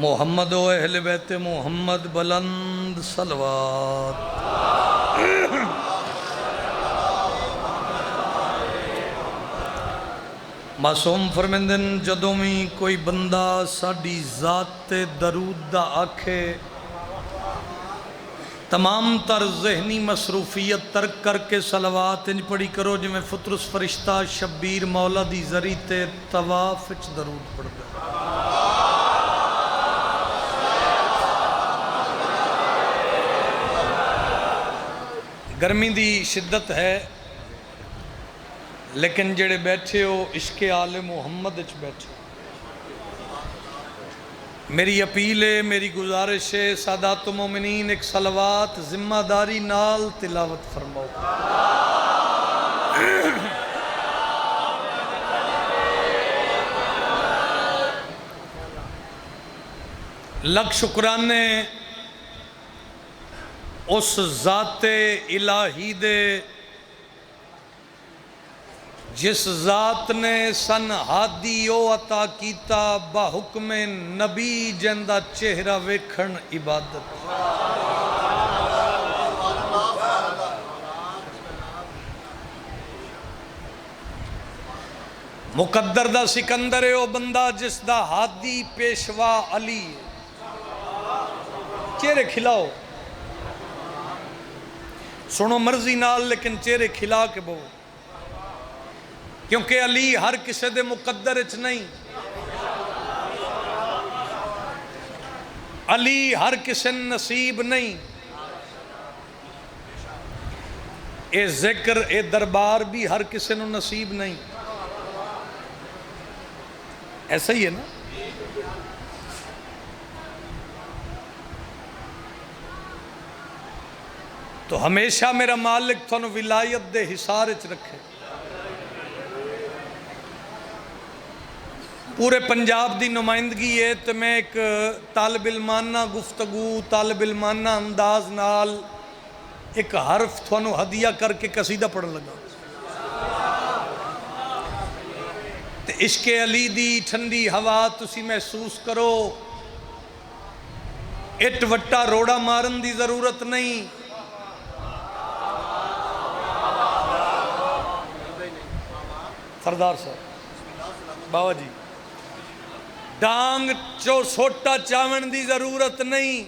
محمد و اہل بیت محمد بلند صلوات۔ معصوم فرمیندن جدوں بھی کوئی بندہ ساڈی ذات تے درود دا آکھے تمام تر ذہنی مصروفیت ترک کر کے صلوات انج پڑھی کرو جو میں فطرس فرشتہ شبیر مولا دی ذری تے طواف وچ درود پڑھ دے۔ گرمی دی شدت ہے لیکن جڑے بیٹھے ہو عشق آل محمد وچ بیٹھے میری اپیل ہے، میری گزارش ہے، سادات مومنین ایک صلوات ذمہ داری نال تلاوت فرماؤ۔ لکھ شکرانے اس ذات الہی دے جس ذات نے سن ہادی او عطا کیتا با حکم نبی جندہ چہرہ ویکھن عبادت۔ مقدر دا سکندر ہے او بندہ جس دا ہادی پیشوا علی ہے۔ چہرے کھلاؤ، سنو مرضی نال لیکن چہرے کھلا کے بہو، کیونکہ علی ہر کسے دے مقدر اچ نہیں، علی ہر کسے نصیب نہیں، اے ذکر اے دربار بھی ہر کسے نو نصیب نہیں، ایسا ہی ہے نا؟ تو ہمیشہ میرا مالک تھانو ولایت دے حصار اچ رکھے۔ پورے پنجاب دی نمائندگی ہے تو میں ایک طالب علمانہ گفتگو، طالب علمانہ انداز نال ایک حرف تھانو ہدیہ کر کے قصیدہ پڑھ لگا۔ تے عشق علی دی ٹھنڈی ہوا تسی محسوس کرو، اٹ وٹا روڑا مارن دی ضرورت نہیں، سردار صاحب بابا جی ڈانگ چو سوٹا چاون دی ضرورت نہیں،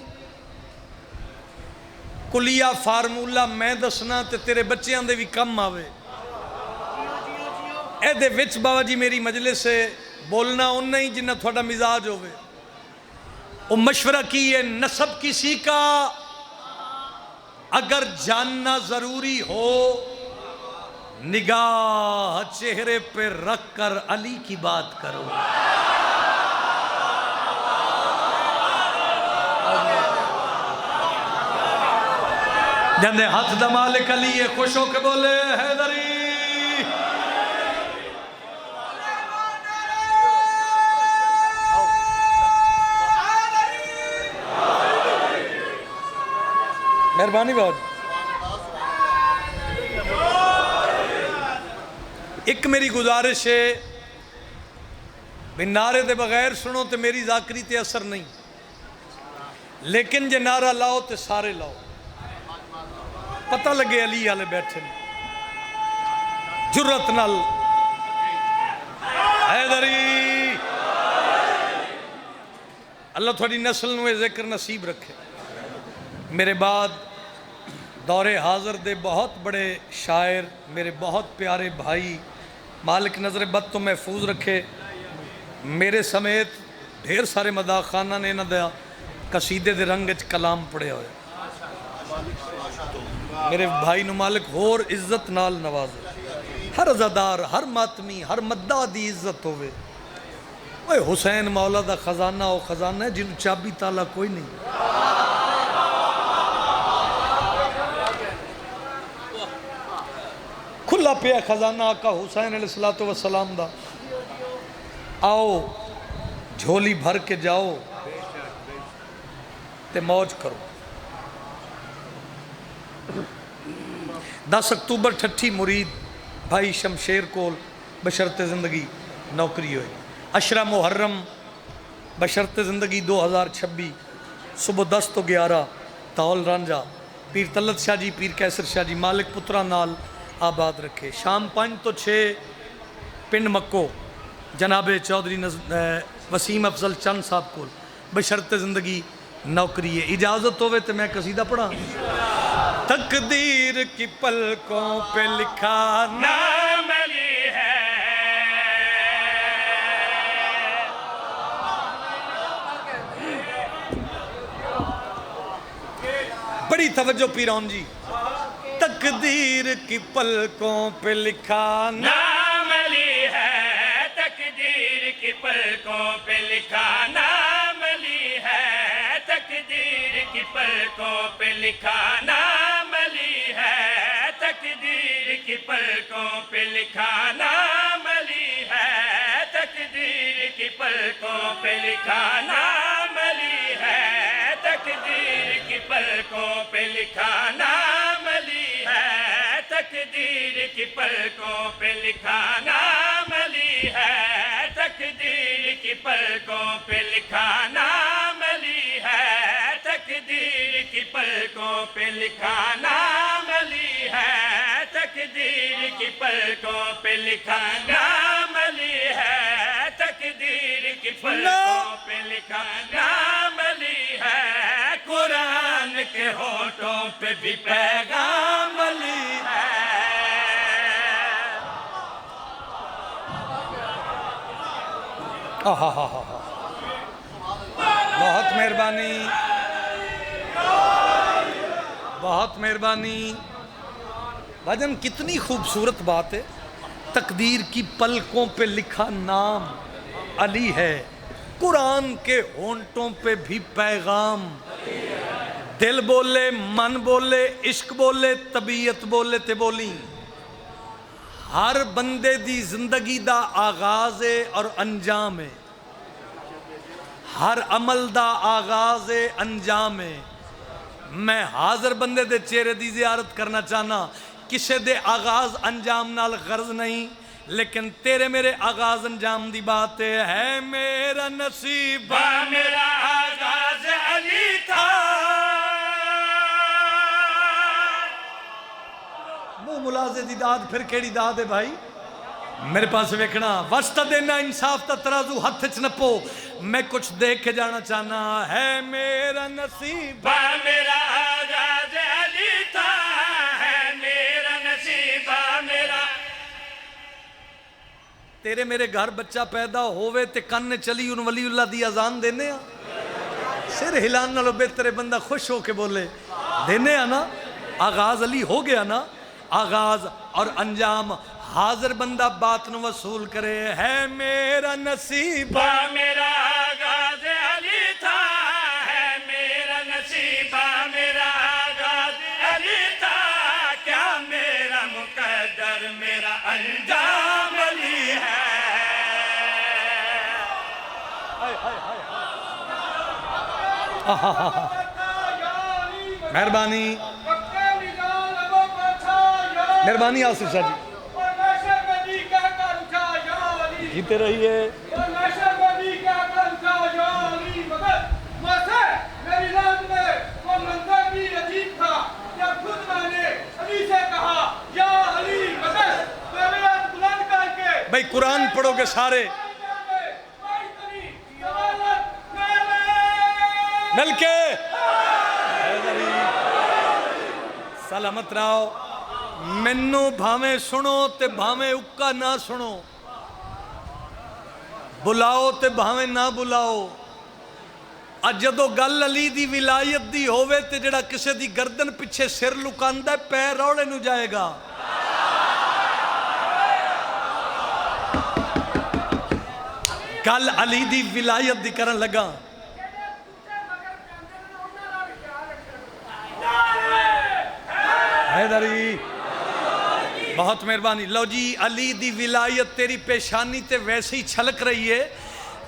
کلیہ فارمولا میں دسنا تے تیرے بچیاں دے بھی کم آوے۔ اے دے وچ بابا جی میری مجلس سے بولنا ان نہیں جنہ تھوڑا مزاج ہوئے، وہ مشورہ کی ہے نسب کسی کا اگر جاننا ضروری ہو نگاہ چہرے پہ رکھ کر علی کی بات کرو۔ جندے ہاتھ دا مالک علی ہے، خوش ہو کے بولے حیدری۔ مہربانی بہت۔ ایک میری گزارش ہے بھی نعرے دے بغیر سنو تے میری ذاکری تے اثر نہیں، لیکن جے نعرہ لاؤ تے سارے لاؤ، پتہ لگے علی والے بیٹھے جرت نال حیدری۔ اللہ تھوڑی نسل نوے ذکر نصیب رکھے۔ میرے بعد دور حاضر دے بہت بڑے شاعر، میرے بہت پیارے بھائی، مالک نظر بد تو محفوظ رکھے، میرے سمیت ڈھیر سارے مداح خانہ نے نہ دیا قصیدے دے رنگ اچ کلام پڑے ہوئے، میرے بھائی نو مالک ہور عزت نال نوازے، ہر عزادار، ہر ماتمی، ہر مداح دی عزت ہوئے۔ اوہ حسین مولا دا خزانہ او خزانہ ہے جنہوں چابی تالا کوئی نہیں۔ کھلا پیا خزانہ آقا حسین علیہ السلام دا، آؤ جھولی بھر کے جاؤ تے موج کرو۔ 10 اکتوبر ٹھٹھی مرید بھائی شمشیر کول بشرط زندگی نوکری ہوئی، 10 محرم بشرط زندگی 2026 صبح 10 تو 11 تاول رانجا پیر طلت شاہ جی پیر کیسر شاہ جی مالک پترا نال آباد رکھے. شام 5 تو 6 پنڈ مکو جناب چودھری وسیم افضل چند صاحب کو بشرط زندگی نوکری ہے. اجازت ہوئے تو میں قصیدہ پڑھا. تقدیر کی پلکوں پہ لکھا نام علی ہے. بڑی توجہ پیران جی. تقدیر کی پلکوں پہ لکھا نام علی ہے. تقدیر کی پلکوں پہ لکھا نام علی ہے. تقدیر کی پلکوں پہ لکھا نام علی ہے. تقدیر کی پلکوں پہ لکھا نام علی ہے. تقدیر کی پلکوں پہ لکھا نام علی ہے. تقدیر کی پلکوں پہ لکھا نام علی ہے. تقدیر کی پلکوں پہ لکھا نام علی ہے. تقدیر کی پلکوں پہ لکھا نام علی ہے. تقدیر کی پلکوں پہ لکھا نام علی ہے. تقدیر کی پلکوں پہ لکھا نام علی ہے. تقدیر کی پلکوں پہ لکھا نام علی ہے. قرآن کے ہونٹوں پہ بھی پیغام علی ہے. بہت مہربانی بہت مہربانی. بھاجن کتنی خوبصورت بات ہے. تقدیر کی پلکوں پہ لکھا نام علی ہے. قرآن کے ہونٹوں پہ بھی پیغام. دل بولے من بولے عشق بولے طبیعت بولے تے بولی. ہر بندے دی زندگی دا آغاز ہے اور انجام ہے. ہر عمل دا آغاز ہے انجام ہے. میں حاضر بندے دے چہرے دی زیارت کرنا چاہنا. کسے دے آغاز انجام نال غرض نہیں لیکن تیرے میرے آغاز انجام دی بات ہے. میرا نصیب میرا آغاز علی تھا. منہ ملازے دی داد پھر کیڑی داد ہے بھائی. میرے پاس ویکھنا وسط دینا انصاف تا ترازو ہتھ چ نپو. میں کچھ دیکھ کے جانا چاہنا ہے. میرا نصیب میرا آغاز علی تھا. ہے میرا نصیب میرا. تیرے میرے گھر بچہ پیدا ہوئے تے کن چلی ان ولی اللہ دی اذان دینے ہاں. سر ہلان نالو بہترے بندہ خوش ہو کے بولے دینے ہاں نا. آغاز علی ہو گیا نا. آغاز اور انجام حاضر بندہ بات نو وصول کرے. ہے میرا نصیب میرا آغاز علی تھا. ہے میرا نصیب میرا آغاز علی تھا. کیا میرا مقدر میرا انجام علی ہے. مہربانی مہربانی آصف شاہ جی جیتے رہیے. بھائی قرآن پڑھو گے سارے مل کے سلامت رہو. مینوں بھاویں سنو تے بھاویں اکا نہ سنو. بلاؤ تے بھاویں نہ بلاؤ. اج جدو گل علی دی ولایت دی ہووے تے جڑا کسے دی گردن پیچھے سر لکاندا ہے پیر روڑے نو جائے گا. گل علی دی ولایت دی کرن لگا. حیدری بہت مہربانی. لو جی علی دی ولایت تیری پیشانی تے ویسے ہی چھلک رہی ہے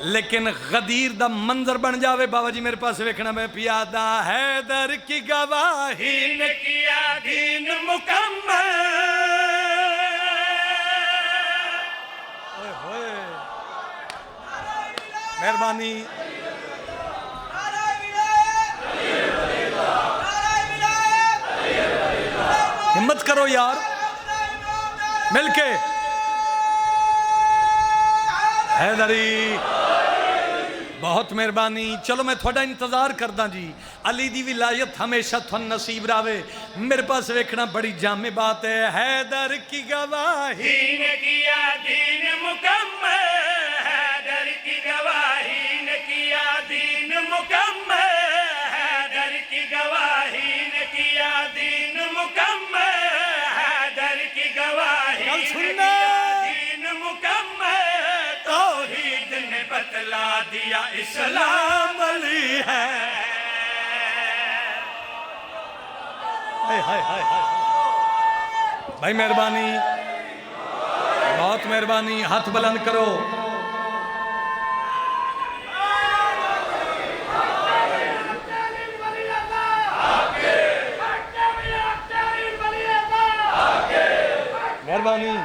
لیکن غدیر دا منظر بن جاوے. بابا جی میرے پاس ویکھنا. میں پیادہ حیدر کی گواہی نے کیا دین مکمل. مہربانی کرو یار مل کے حیدری بہت مہربانی چلو میں تھوڑا انتظار کردہ جی علی دی ولایت ہمیشہ تھن نصیب راوے میرے پاس ویکھنا بڑی جامع بات ہے حیدر کی گواہی نے کیا دین مکمل حیدر کی گواہی نے کیا دین مکمل حیدر کی گواہی نے کیا دین مکمل حیدر کی گواہی نے کیا دین مکمل توحید نے بتلا دیا اسلام علی ہے بھائی مہربانی بہت مہربانی ہاتھ بلند کرو مہربانی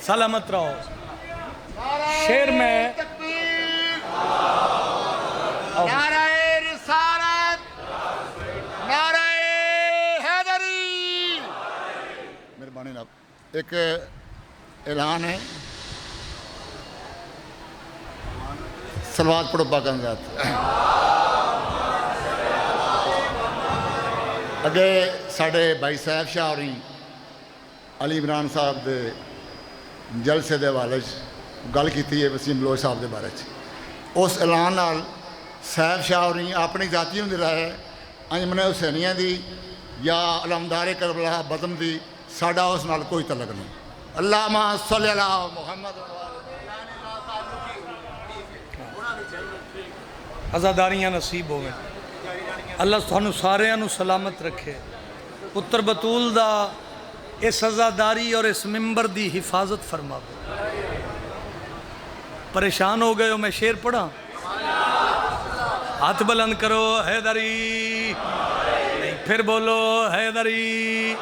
سلامت رہو شیر میں نعرہ رسالت نعرہ حیدری مہربانی جناب ایک اعلان ہے صلوات پڑھو پاک ذات اگے ساڑھے بھائی صاحب شاہ اور علی عمران صاحب دے جلسے دے حوالے گل کیتی ہے وسیم بلوچ صاحب دے بارے اس اعلان نال صاحب شاہ اور اپنی ذاتی ہوں رہے انجمن حسینیہ دی یا علمدار کربلا بدم دی ساڈا اس نال کوئی تعلق نہیں اللہم صلی اللہ محمد عزاداریاں نصیب ہوئے اللہ تھانوں سارے انو سلامت رکھے پتر بطول دا اس عزاداری اور اس ممبر دی حفاظت فرما پریشان ہو گئے ہو میں شیر پڑھا ہاتھ بلند کرو حیدری نہیں پھر بولو حیدری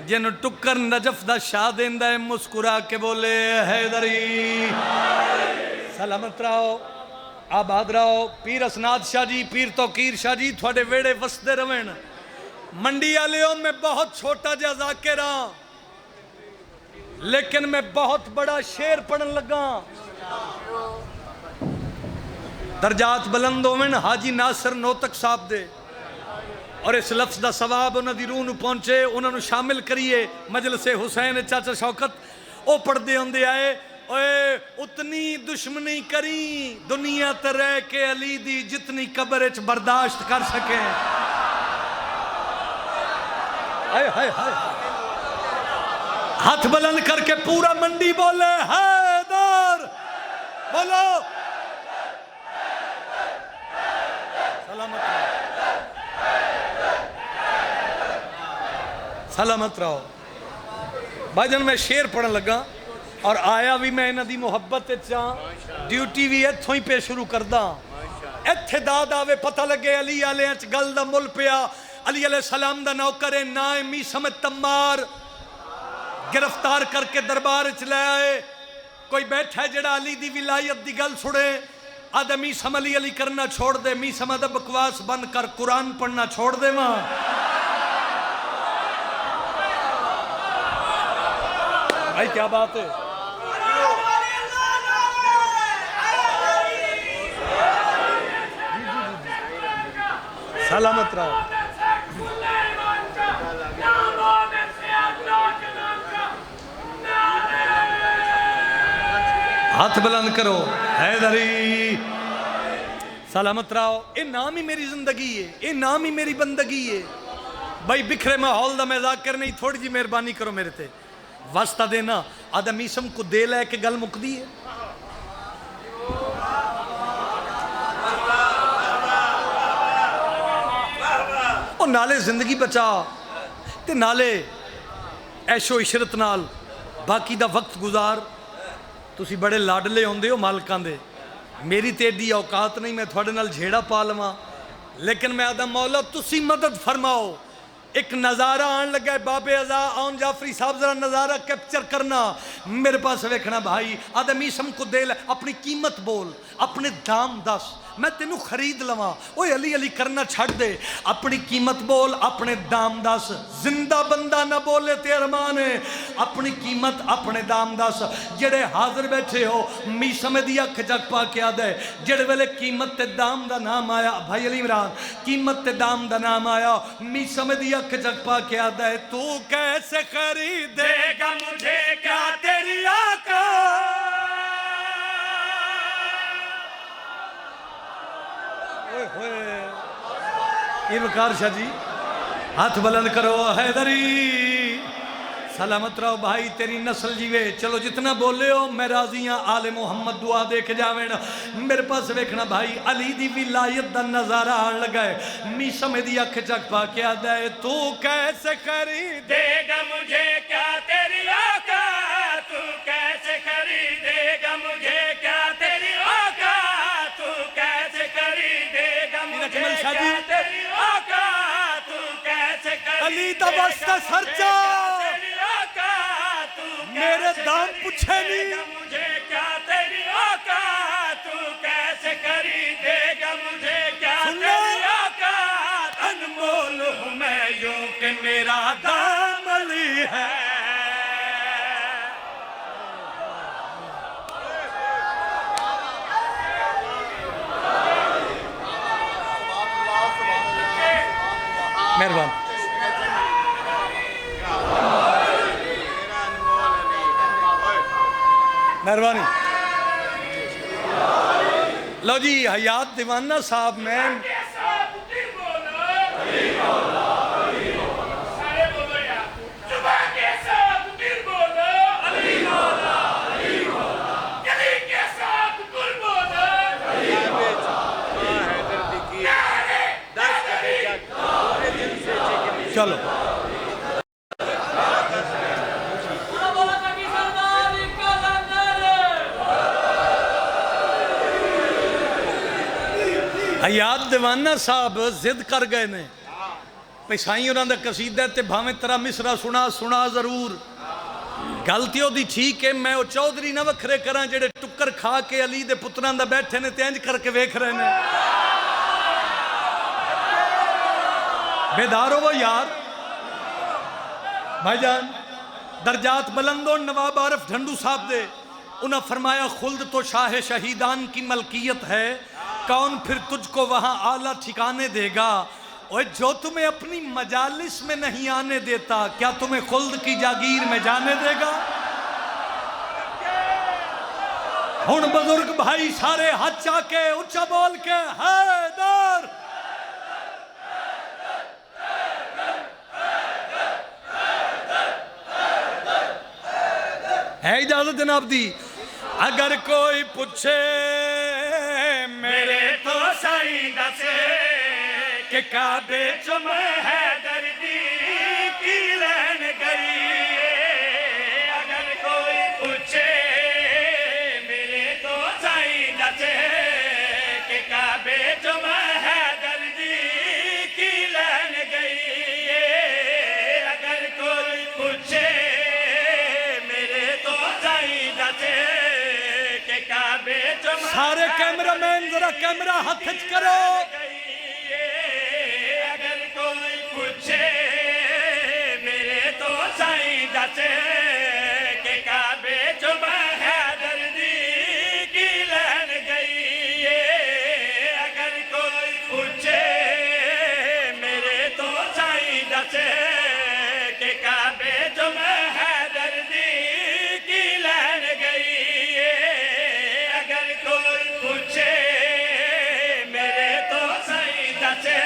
جن ٹکر نجف دا شاہ دیندہ ہے مسکرا کے بولے حیدری سلامت رہو آباد رہو پیر اسناد شاہ جی پیر توقیر شاہ جی تھوڑے ویڑے وسدے روین منڈی آلیوں میں بہت چھوٹا جا ذاکر ہاں لیکن میں بہت بڑا شیر پڑھن لگا درجات بلند ہوئن حاجی ناصر نوتک صاحب دے اور اس لفظ دا ثواب انہاں دی روح نو پہنچے انہاں نو شامل کریے مجلس حسین چاچا شوکت او پڑھ دے ہوندے آئے اوے اتنی دشمنی کری دنیا تے رہ کے علی دی جتنی قبر اچ برداشت کر سکیں ہاتھ بلند کر کے پورا منڈی بولے حیدر بولو سلامت رہو بھائی جان میں شیر پڑھن لگا اور آیا بھی میں انہاں دی محبت چاہاں ڈیوٹی بھی ایتھوں ہی پہ شروع کردہ ایتھے داد آوے پتہ لگے علی آلے اچ گل دا مل پیا علی علیہ السلام دا نوکر نائمی سمت تمار گرفتار کر کے دربار چلے آئے کوئی بیٹھا ہے جڑا علی دی ولایت دی گل سڑے آدھا میسم علی علی کرنا چھوڑ دے میسم آدھا بکواس بند کر قرآن پڑھنا چھوڑ دے ماں بھائی کیا بات ہے سلامت رہو ہاتھ بلند کرو حیدری سلامت رہو اے نام ہی میری زندگی ہے اے نام ہی میری بندگی ہے بھائی بکھرے ماحول دا میں ذاکر نہیں تھوڑی جی مہربانی کرو میرے تے واسطہ دینا آدم میسم کو دے لے کے گل مقدی ہے اور نالے زندگی بچا تے نالے عیش و عشرت نال باقی دا وقت گزار تسی بڑے لاڈلے ہوندے ہو مالکان دے میری تیڈی اوقات نہیں میں تھوڑے نال جھیڑا پا لواں لیکن میں آدم مولا تسی مدد فرماؤ ایک نظارہ آن لگا ہے بابے ازا آن جعفری صاحب ذرا نظارہ کیپچر کرنا میرے پاس ویکھنا بھائی آدمی سم کو دے لے اپنی قیمت بول اپنے دام دس میں تینوں خرید لواں اوے علی علی کرنا چھڑ دے اپنی قیمت بول اپنے دام دس زندہ بندہ نہ بولے تے ارمان ہے اپنی قیمت اپنے دام دس جڑے حاضر بیٹھے ہو میسم دی اکھ جگ پا کے آدھے جڑے ویلے قیمت تے دام دا نام آیا بھائی علی عمران قیمت تے دام دا نام آیا میسم دی اکھ جگ پا کے آدھے تو کیسے خریدے گا مجھے کیا تیری آقا یہ وقار شاہ جی ہاتھ بلند کرو حیدری سلامت رہو بھائی تیری نسل جیوے چلو جتنا بولے ہو میں راضی ہاں آل محمد دعا دیکھ جاویں میرے پاس ویکھنا بھائی علی دی ولایت دا نظارہ آن لگا ہے میسم دی اکھ جگ پا کے آدھا ہے تو کیسے خریدے گا مجھے کیا تیری آقا تو کیسے خریدے گا مجھے کیا تیری آقا تو کیسے خریدے گا مجھے کیا تیری آقا تو کیسے خریدے علی دا واسطہ سرچا میرے دام پوچھے نہیں مجھے کیا تیری آقا تو کیسے خریدے گا مجھے کیا تیری آقا انمول ہوں میں یوں کہ میرا دام علی ہے مہربان مہربانی لو جی حیات دیوانہ صاحب میں چلو حیات دیوانہ صاحب ضد کر گئے نے پیسائی انہوں نے قصیدہ تے بھاویں ترا مصرہ سنا ضرور گلتی ہو دی ٹھیک ہے میں وہ چودھری نہ وکھرے کراں جڑے ٹکر کھا کے علی دے پتران دا بیٹھے نے تینج کر کے ویکھ رہے نے بیدار ہو یار بھائی جان درجات بلندوں نواب عارف ڈھنڈو صاحب دے انہاں فرمایا خلد تو شاہ شہیدان کی ملکیت ہے کون پھر تجھ کو وہاں اعلیٰ ٹھکانے دے گا اور جو تمہیں اپنی مجالس میں نہیں آنے دیتا کیا تمہیں خلد کی جاگیر میں جانے دے گا ہن بزرگ بھائی سارے ہاتھ چاہ کے اچھا بول کے حیدر ہے اجازت جناب دی اگر کوئی پوچھے میرے تو سائیدہ سے کہ کعبے جو میں حیدر دی کی لین گئی اگر کوئی پوچھے میرے تو سائیدہ سے کہ کعبے جو میں حیدر دی کی لین گئی اگر کوئی پوچھے میرے تو سائیدہ سے کہ کعبے جو میں سارے کیمرہ مین ذرا کیمرہ ہتھچ کرو اگر کوئی پوچھے میرے تو سائیدہ سے کہ کعبے جو میں حیدر دی کی لین گئی اگر کوئی پوچھے میرے تو سائیدہ سے کہ کعبے جو میں حیدر دی کی لین گئی اگر کوئی پوچھے میرے تو سائیدہ سے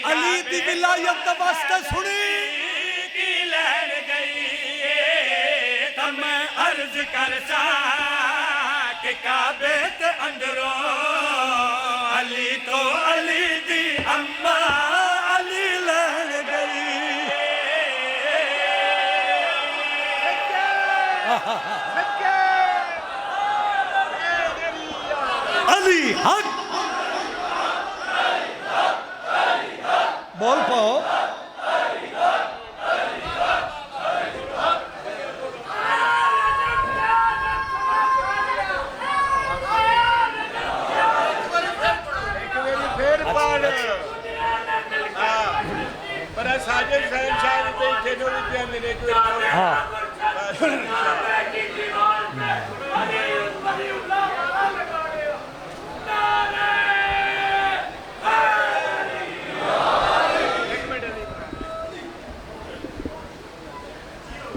علی دی ولایت دا واسطہ سنی کی لین گئی تو میں عرض کرسا کہ کعبے تے اندروں علی تو علی دی اماں علی لین گئی علی حق بول پاؤ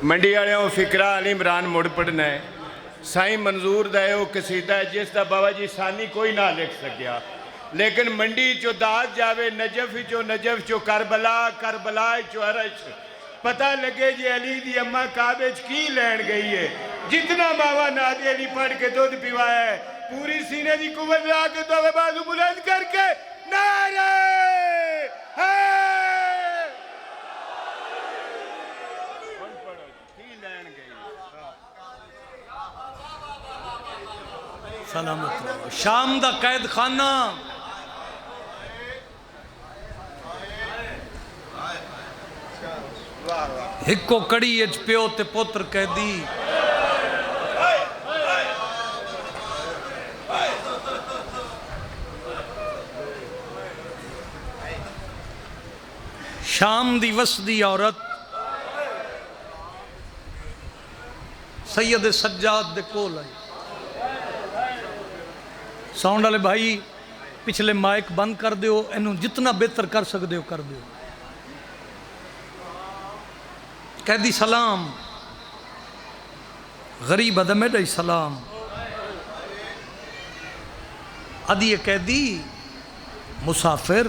منڈی والوں فکرہ علی عمران مڑ پڑھنا ہے سائیں منظور دا ہے وہ قصیدہ ہے جس دا بابا جی ثانی کوئی نہ لکھ سکیا لیکن منڈی چو داد جاوے نجف چو کربلا کربلا چو عرش پتہ لگے جی علی دی اماں کعبے کی لین گئی ہے جتنا بابا نادی علی پڑھ کے دودھ پیوایا ہے پوری سینے دی قوت لا کے تو بازو بلند کر کے نعرہ ہے سلامت رہو شام دا قید خانہ ہکو کڑی اچ پیو تے پوتر قیدی شام دی وسدی عورت سید سجاد دے کول آئی ساؤنڈ والے بھائی پچھلے مائک بند کر دیو انہوں جتنا بہتر کر سکتے ہو کر دیو قیدی سلام غریب ادم ہے سلام ادی قیدی مسافر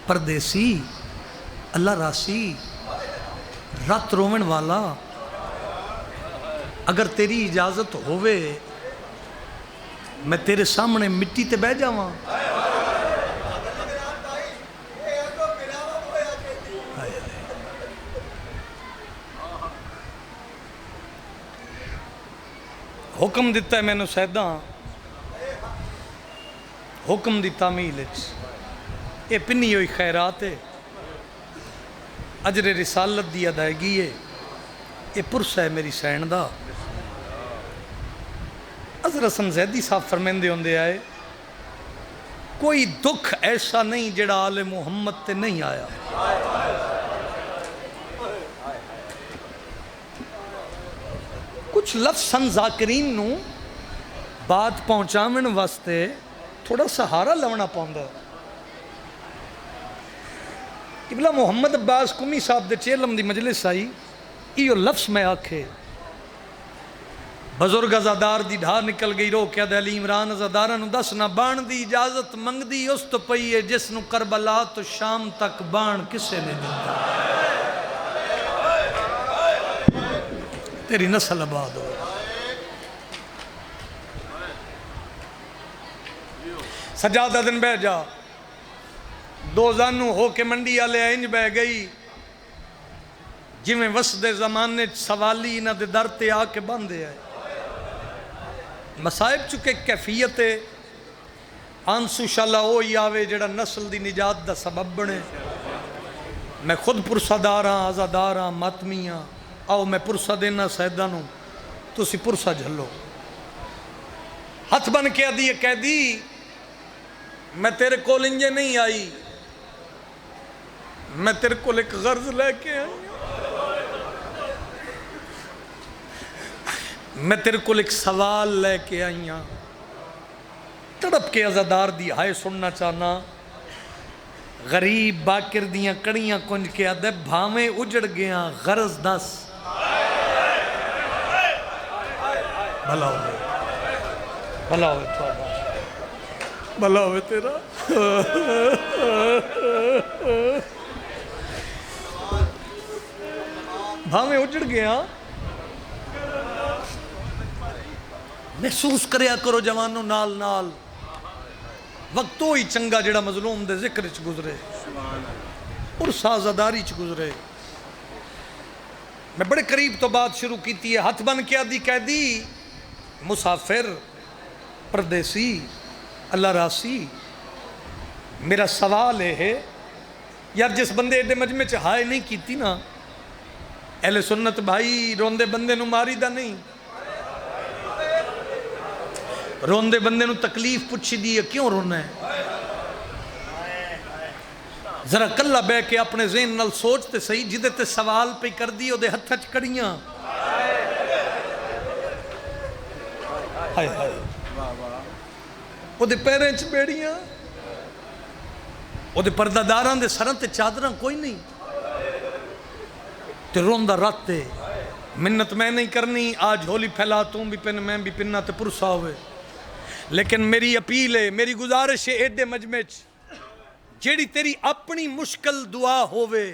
پردیسی اللہ راسی رات رومن والا اگر تیری اجازت ہوئے میں تیرے سامنے مٹی تے بہ جاواں حکم دیتا ہے میں نے سیداں حکم دی تعمیل یہ پنی ہوئی خیرات ہے اجر رسالت دی ادائیگی ہے یہ پرس ہے میری سین دا حضرت حسن زیدی صاحب فرمیندے ہوندے آئے کوئی دکھ ایسا نہیں جڑا آل محمد تے نہیں آیا کچھ لفظ ذاکرین نو بات پہنچامن واسطے تھوڑا سہارا لونا پاؤندا ابلا محمد عباس کمی صاحب دے چیلم دی مجلس آئی ایو لفظ میں آکھے بزرگ ازادار دی ڈھا نکل گئی رو کیا دے علی عمران ازادارہ نو دس نہ بان دی اجازت منگ دی اس تو پئیے جس نو کربلا تو شام تک بان کسے نے دیتا تیری نسل آباد ہو سجادہ دن بہ جا دو زانو ہو کے منڈی آلے انج بہ گئی جی میں وسد زمانے سوالی نہ دے درتے آ کے باندھے آئے مسائب چکے کیفیت آنسو شاللہ ہوئی آوے جڑا نسل دی نجات دا سبب بنے میں خود پرسہ داراں آزاداراں ماتمیاں آؤ میں پرسہ دینا سیدانوں تو سی پرسہ جھلو ہاتھ بن کے ادھی قیدی میں تیرے کول انجے نہیں آئی میں تیرے کول ایک غرض لے کے آئی میں تیرے کول ایک سوال لے کے آئی ہاں تڑپ کے عزادار دی ہائے سننا چاہنا غریب باکر دیاں کڑیاں کنج کے آدھے بھامیں اجڑ گیاں غرض دس بھلا ہوئے بھلا ہوئے تھوڑا بھلا ہوئے تیرا بھامیں اجڑ گیاں محسوس کریا کرو جوانوں نال نال وقت تو ہی چنگا جڑا مظلوم دے ذکر چ گزرے اور سازاداری چ گزرے میں بڑے قریب تو بات شروع کیتی ہے ہاتھ بن کے آدھی قیدی مسافر پردیسی اللہ راسی میرا سوال ہے یار جس بندے ایڈے مجمع چ ہائے نہیں کیتی نا اہل سنت بھائی روندے بندے نو ماری دا نہیں روندے بندے نو تکلیف پوچھی دی ہے کیوں رونا ہے ذرا کلا بہ کے اپنے ذہن نال سوچ تے صحیح، جدے تے سوال پہ کر دی او دے ہتھاں چ کڑیاں، ہائے ہائے، او دے پیریں چ بیڑیاں، او دے پردہ داراں دے سراں تے چادراں کوئی نہیں، تے روندا رات تے منت میں نہیں کرنی، آج ہولی پھیلا توں بھی پن میں بھی پننا تے پرسا ہوئے، لیکن میری اپیل ہے، میری گزارش ہے ایڈے مجمع چ جیڑی تیری اپنی مشکل دعا ہووے،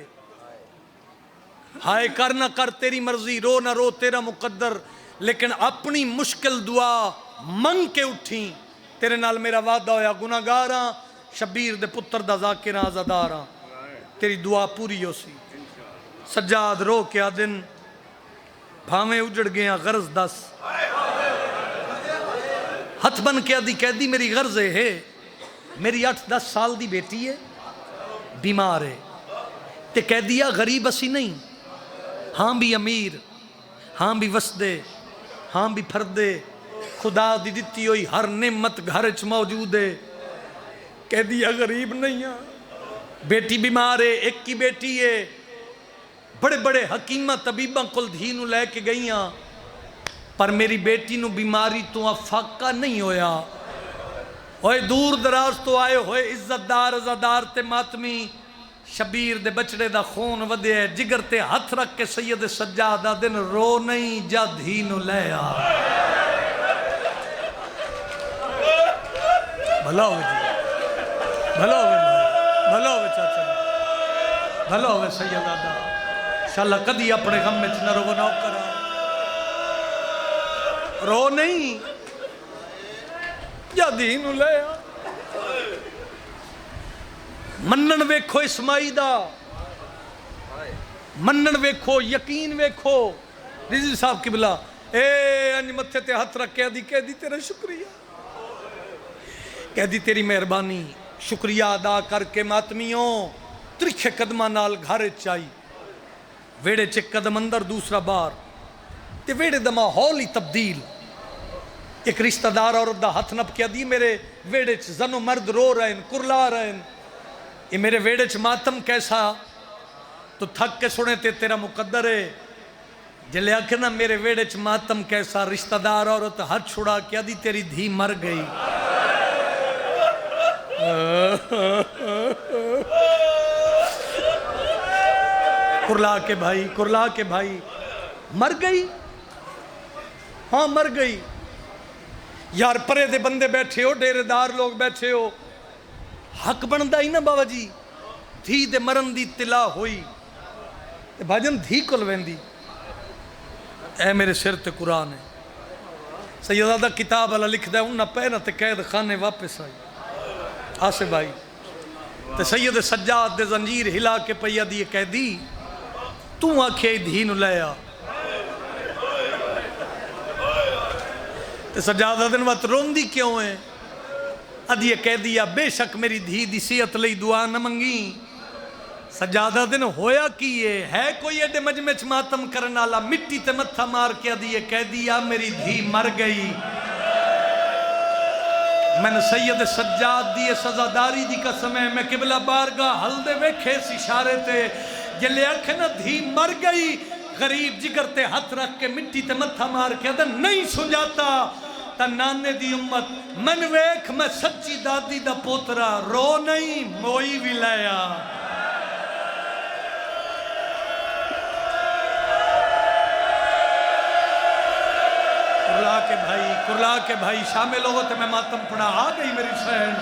ہائے کر نہ کر تیری مرضی، رو نہ رو تیرا مقدر، لیکن اپنی مشکل دعا منگ کے اٹھیں، تیرے نال میرا وعدہ ہویا، گناہگاراں شبیر دے پتر دا ذاکراں آزاداراں، تیری دعا پوری ہو سی۔ سجاد رو کیا دن بھاویں اجڑ گیا غرض دس، ہتھ بن کے آدھی کہہ دی میری غرض ہے، میری 8-10 سال دی بیٹی ہے، بیمار ہے، تے کہہ دیا غریب اسی نہیں، ہاں بھی امیر، ہاں بھی وسدے، ہاں بھی پھردے، خدا دی دتی ہوئی ہر نعمت گھر چ موجود ہے، کہہ دیا غریب نہیں ہاں، بیٹی بیمار ہے، ایک کی بیٹی ہے، بڑے بڑے حکیمہ طبیباں کل دھی نو لے کے گئیاں، پر میری بیٹی نو بیماری تو افاقہ نہیں ہویا، ہوئے دور دراز تو آئے ہوئے عزت دار ازادار تے ماتمی، شبیر دے بچڑے دا خون ودے ہے، جگر تے ہتھ رکھ کے سید سجادہ دن رو نہیں جا دھی نو لے آ، بھلا ہوئے جی، بھلا ہوئے، بھلا ہوئے چاچا، بھلا ہوئے سیدادہ، انشاءاللہ کدی اپنے غم میں نہ رو نہ کرا، رو نہیں یا دین لے آ، منن ویکھو اسمائی دا، منن ویکھو یقین ویکھو، رضی صاحب قبلہ اے انج متھے تے ہاتھ رکھ کے دی کہہ دی تیرا شکریہ، کہہ دی تیری مہربانی، شکریہ ادا کر کے ماتمیوں ترکھے قدمہ نال گھر چائی، ویڑے چک قدم اندر دوسرا بار، تے ویڑے دا ماحول ہی تبدیل، ایک رشتہ دار عورت دا ہاتھ نپ کیا دی میرے ویڑے چ زن و مرد رو رہے ہیں، کرلا رہے ہیں، یہ میرے ویڑے چ ماتم کیسا، تو تھک کے سنے تے تیرا مقدر ہے، جلے آکھنا میرے ویڑے چ ماتم کیسا، رشتہ دار عورت ہاتھ چھڑا کیا دی تیری دھی مر گئی، کرلا کے بھائی مر گئی، ہاں مر گئی، یار پرے دے بندے بیٹھے ہو، ڈیرے دار لوگ بیٹھے ہو، حق بندہ ہی نا بابا جی، دھی دے مرن دی اطلاع ہوئی، بھاجن دھی کل ویندی، اے میرے سر تے قرآن ہے، سیدادہ کتاب اللہ لکھ دے انہا پہنا تے قید خانے واپس آئی، آسے بھائی، تے سید سجاد دے زنجیر ہلا کے پہیا دیئے کہہ دی، تو آکھے دھی نو لے آ، تے سجادہ دن وقت روندی کیوں ہے، ادھیے کہہ دیا بے شک میری دھی دی صحت لئی دعا نہ منگی، سجادہ دن ہویا کیے ہے کوئی ایڈے مجمع چ ماتم کرنا لا، مٹی تے متھا مار کے ادھیے کہہ دیا میری دھی مر گئی، میں نے سید سجاد دی سزاداری دی قسم ہے، میں قبلہ بارگاہ حل دے ویکھے اس اشارے تے، جلے آکھنا دھی مر گئی، غریب جگر تے ہاتھ رکھ کے مٹی تے متھا مار کے ادھا نہیں سنجاتا، تا نانے دی امت من ویکھ میں سچی دادی دا پوترا، رو نہیں موئی بھی لیا، کرلا کے بھائی شامل ہو تے میں ماتم پڑھا، آ گئی میری سین،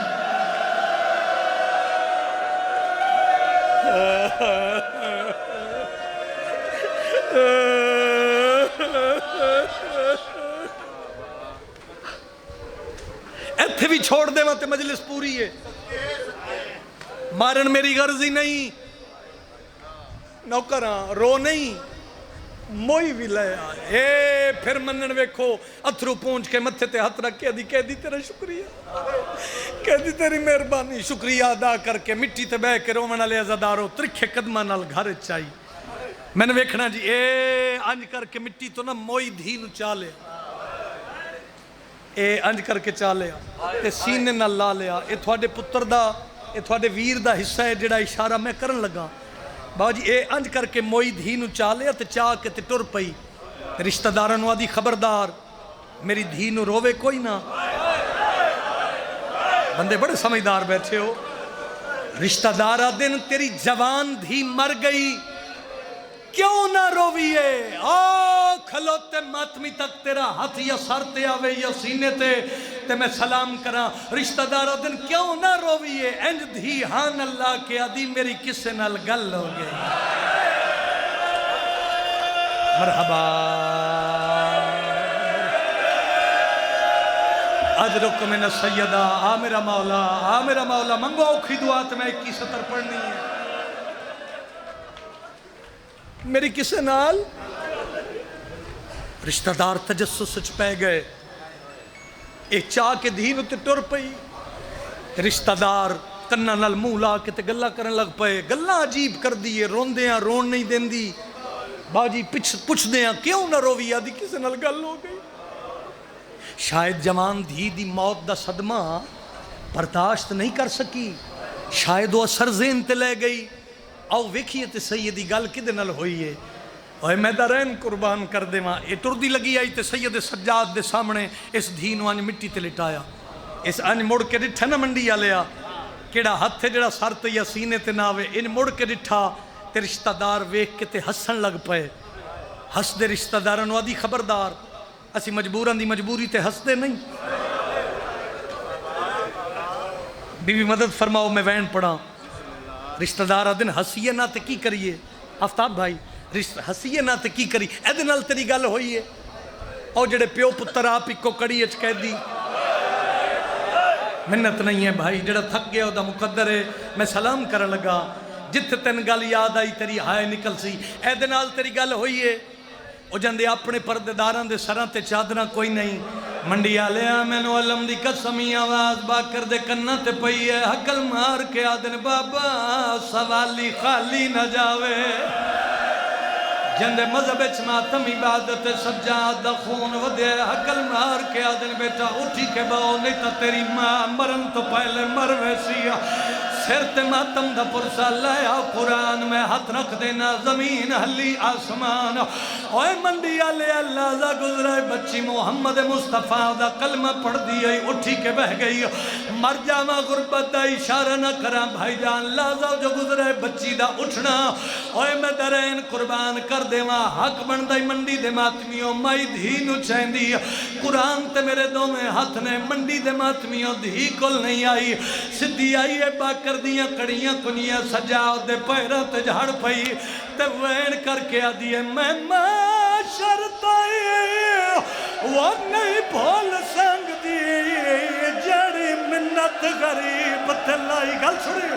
ایتھے بھی چھوڑ دے وہاں تے مجلس پوری ہے، مارن میری غرض ہی نہیں، نوکراں رو نہیں موئی بھی لے آئے، اے پھر منن ویکھو اتھرو پونچھ کے متھے تے ہاتھ رکھ کے کہہ دی تیرا شکریہ، کہہ دی تیری مہربانی، شکریہ ادا کر کے مٹی تے بہ کے رومن والے عزادارو ترکھے قدمہ نال گھر چائی، میں نے ویکھنا جی اے انج کر کے مٹی تو نہ موئی دھی نو چالے، اے انج کر کے چالے تے سینے نال لا لیا، اے تھوڑے پتر دا یہ تھوڑے ویر دا حصہ ہے جڑا اشارہ میں کرن لگا بابا جی اے انج کر کے موئی دھی نو چالیا تے چاہ کے تے ٹر پئی رشتہ دارن وادی خبردار میری دھی نو روے کوئی نہ بندے بڑے سمجھدار بیٹھے ہو رشتہ دارہ دن تیری جوان دھی مر گئی کیوں نہ رویے کھلوتے ماتمی تک تیرا ہاتھ یا سر تے آوے یا سینے تے میں سلام کرا رشتہ دارہ دن کیوں نہ رویے انج دھی ہان اللہ کے آدھی میری کسے نال گل ہو گئی مرحبا اجرک من السیدہ آ میرا مولا منگو اوکھی دعات میں 21 سطر پڑھنی ہے میری کسے نال رشتہ دار تجسس سچ پہ گئے ایک چاہ کے دھین اتے ٹر پئی رشتہ دار کنہ نال مولا کے تے گلہ کرن لگ پئے گلہ عجیب کر دیئے رون دیاں رون نہیں دین دی باجی پچھ دیاں کیوں نہ روی آدھی کسے نال گل ہو گئی شاید جوان دھی دی موت دا صدمہ برداشت نہیں کر سکی شاید وہ اثر ذہن تے لے گئی آؤ ویکھیے تے سیدی گل کدے نال ہوئی ہے اوہ میں دارین قربان کر دے ماں یہ ٹردی لگی آئی تے سید سجاد دے سامنے اس دھین وانج مٹی تے لٹایا اس انج مڑ کے ڈٹھا نہ منڈی آلیا کیڑا ہتھ ہے جڑا سر تے یا سینے تے ناوے ان مڑ کے ڈٹھا تے رشتہ دار ویکھ کے تے ہسن لگ پئے ہس دے رشتہ دارن وادی خبردار اسی مجبوراں دی مجبوری تے ہس دے نہیں بی بی مدد فرماؤ میں وین پڑھا رشتہ دارہ دن ہسیے نہ تے کی کریے آفتاب بھائی ہسیے نہ تے کی کری ایدے نال تیری گل ہوئی ہے او جڑے پیو پتر آپ اکو کڑی اچ کہہ دی منت نہیں ہے بھائی جڑا تھک گیا دا مقدر ہے میں سلام کرن لگا جت تین گل یاد آئی تیری ہائے نکل سی ایدے نال تیری گل ہوئی ہے او جندے اپنے پردیداراں دے سراں تے چادراں کوئی نہیں منڈی آلیا میں نو علم دی قسمی آواز باکر دے کنہ تے پئی ہے حقل مار کے آدن بابا سوالی خالی نہ جاوے جندے مذہب اچ ماتم عبادت سجاد دا خون ودے حقل مار کے آدن بیٹا اٹھی کے باؤ نہیں تا تیری ماں مرن تو پہلے مر ویسی سر تے ماتم دا پرسا لیا قرآن میں ہاتھ رکھ دینا زمین ہلی آسمان اوے منڈی آلے اللہ دا گزرے بچی محمد مصطفیٰ دا کلمہ پڑھ دیئے اٹھی کے بہ گئی مر جاما غربت دا اشارہ نہ کرا بھائی جان لازا جو گزرے بچی دا اٹھنا اوے میں درین قربان کر دے وہاں حق بن دائی منڈی دے ماتمیوں مائی دھینو چین دی قرآن تے میرے دو میں ہاتھ نے منڈی دے ماتمیوں دھی کل نہیں آئی صدی آئی ہے باکر دیاں کڑیاں کنیاں سجاؤ دے پیرہ تے جھڑ پئی تے وین کر کے آدھی میں معاشر تائی وہ نہیں بھول سنگ دی جڑی منت غریب تلائی گل چھڑی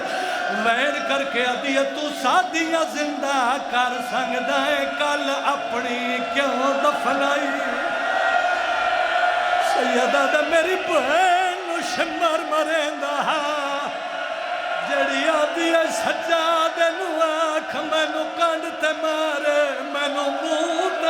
وین کر کے آدھی تو سادیاں زندہ کر سنگ دائیں کل اپنی کیوں دفنائی سیدہ دا میری بہن شمر مرندہ جڑی آدھی سجاد نو آکھ میں نو کانڈ تے مارے میں نو مود